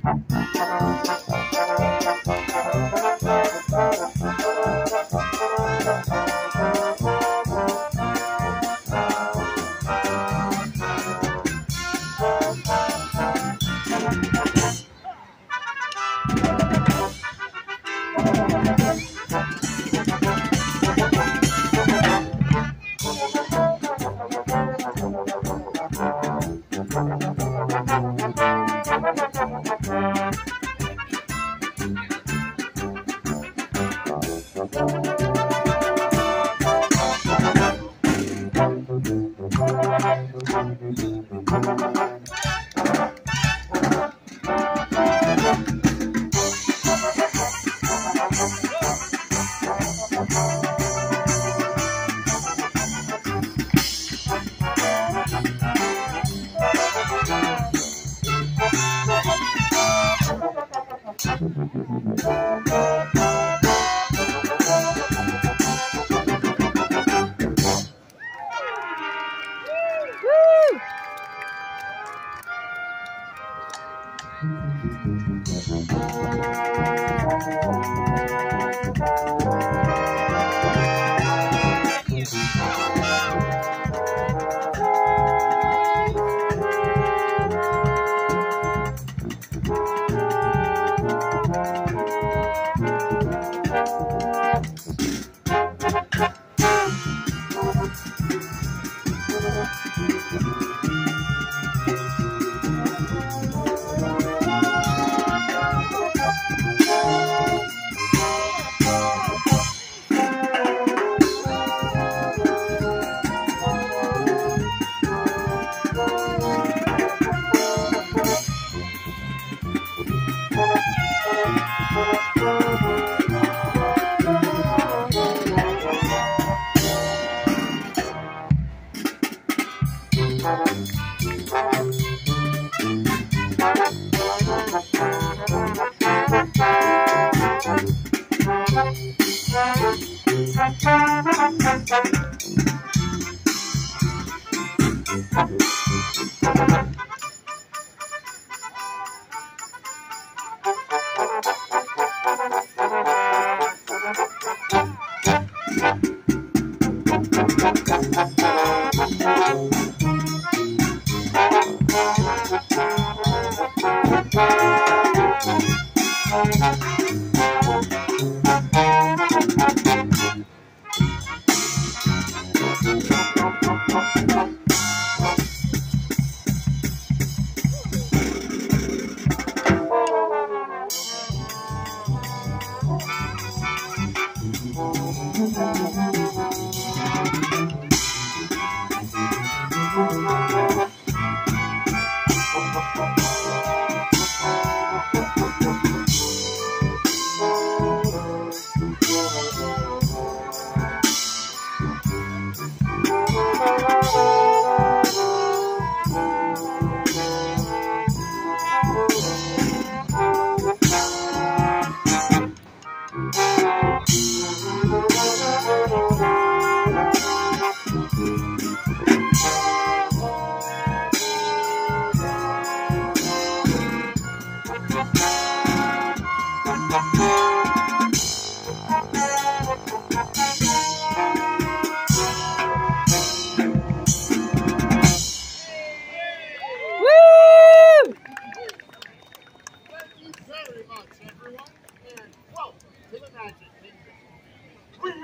We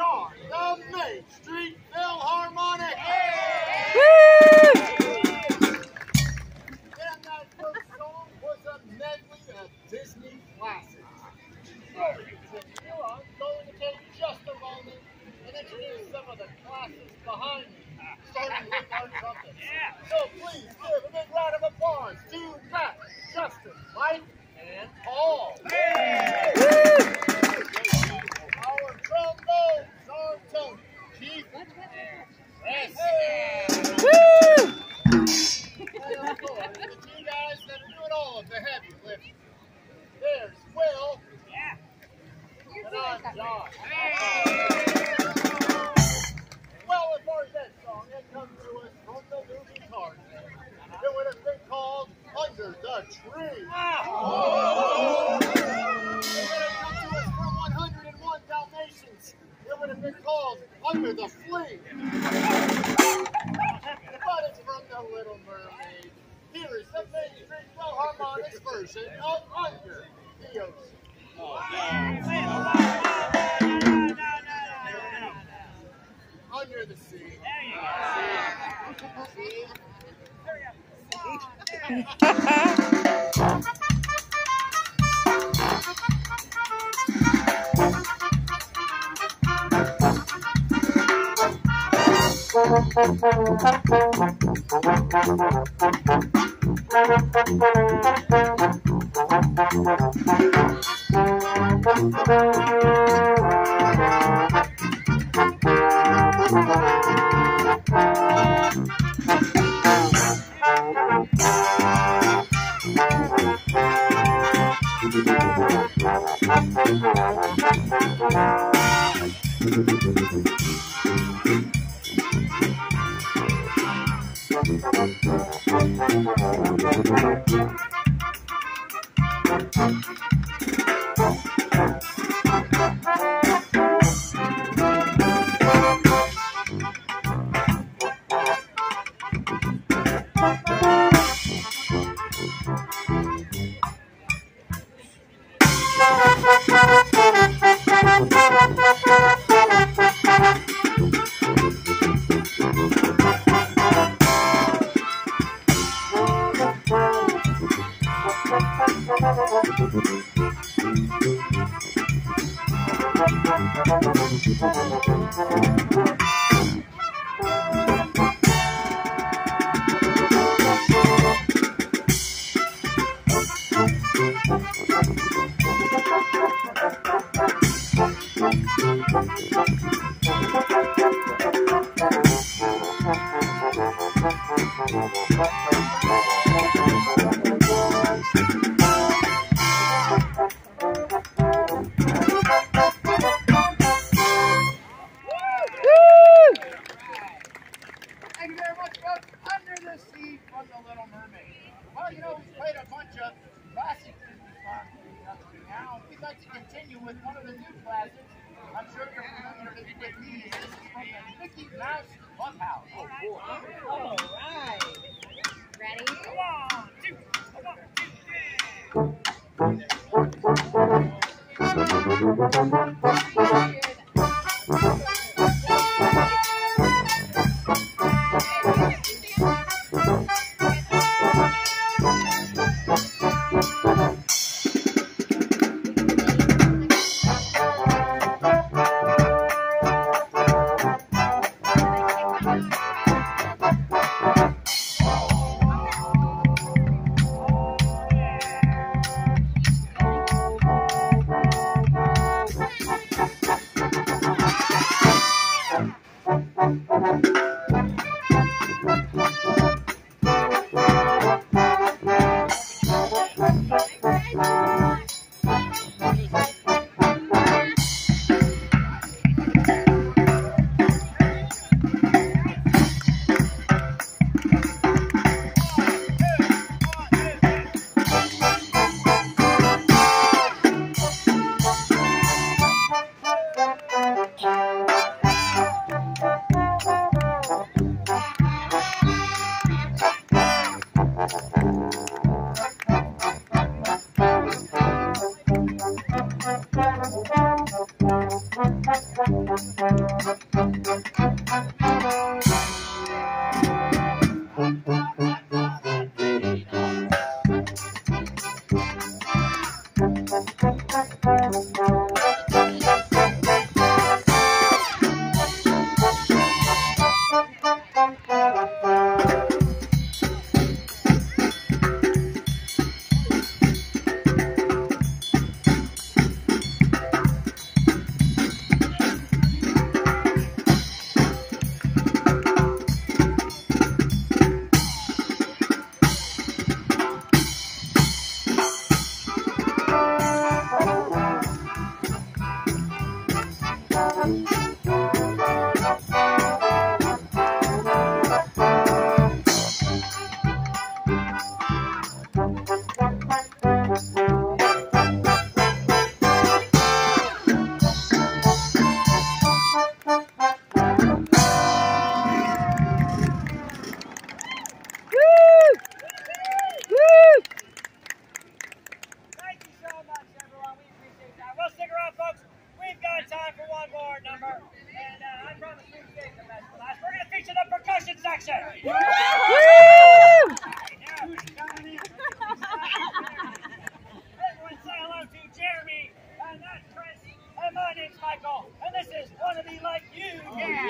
are the Main Street Philharmonic! And that first song was a medley of Disney classics. Before we continue, I'm going to take just a moment and introduce some of the classes behind me, starting with our trumpets. So please give a big round of applause to Matt, Justin, Mike, and Paul. Our trombones are Tony, Keith, and Chris. And of course, the two guys that are doing all of the heavy lifting. There's Will, and I'm John. Well, as far as that song, it comes to us from the movie Tarzan. It would have been called under the tree. Oh. If it had come to us for 101 Dalmatians, it would have been called Under the Flea. But it's from The Little Mermaid. Here is the main Street Philharmonic's version of Under the Ocean. Under the sea. There you go. See? Thank you very much, folks. Under the Sea from The Little Mermaid. Well, you know, we've played a bunch of classic Disney songs up to now. We'd like to continue with one of the new classics. I'm sure you're familiar with me. This is from the Mickey Mouse Clubhouse. Oh, boy. All right. Ready? 1, 2, 3. Now, folks, we've got time for one more number, and I promise we can save the best for last. We're going to feature the percussion section. Woo! Everyone say hello to Jeremy, and that's Chris, and my name's Michael, and this is Wanna Be Like You. Yeah!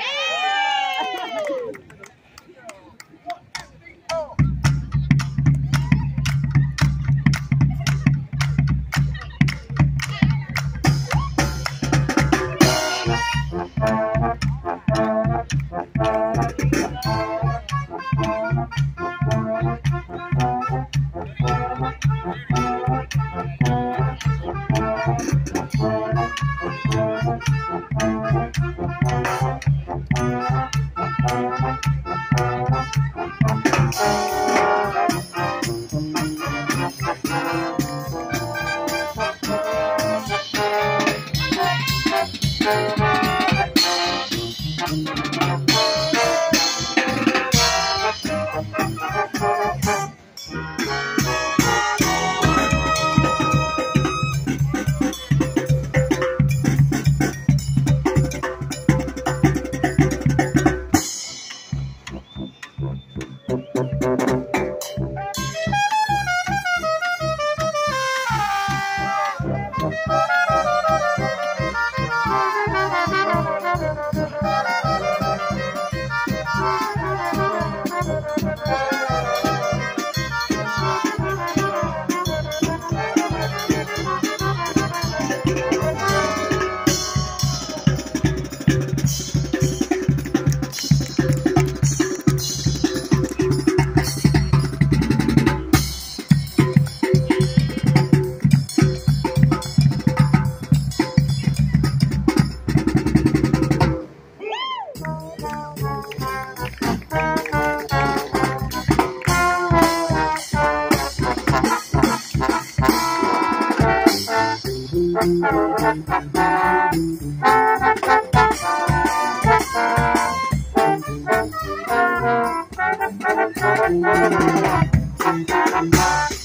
Thank you.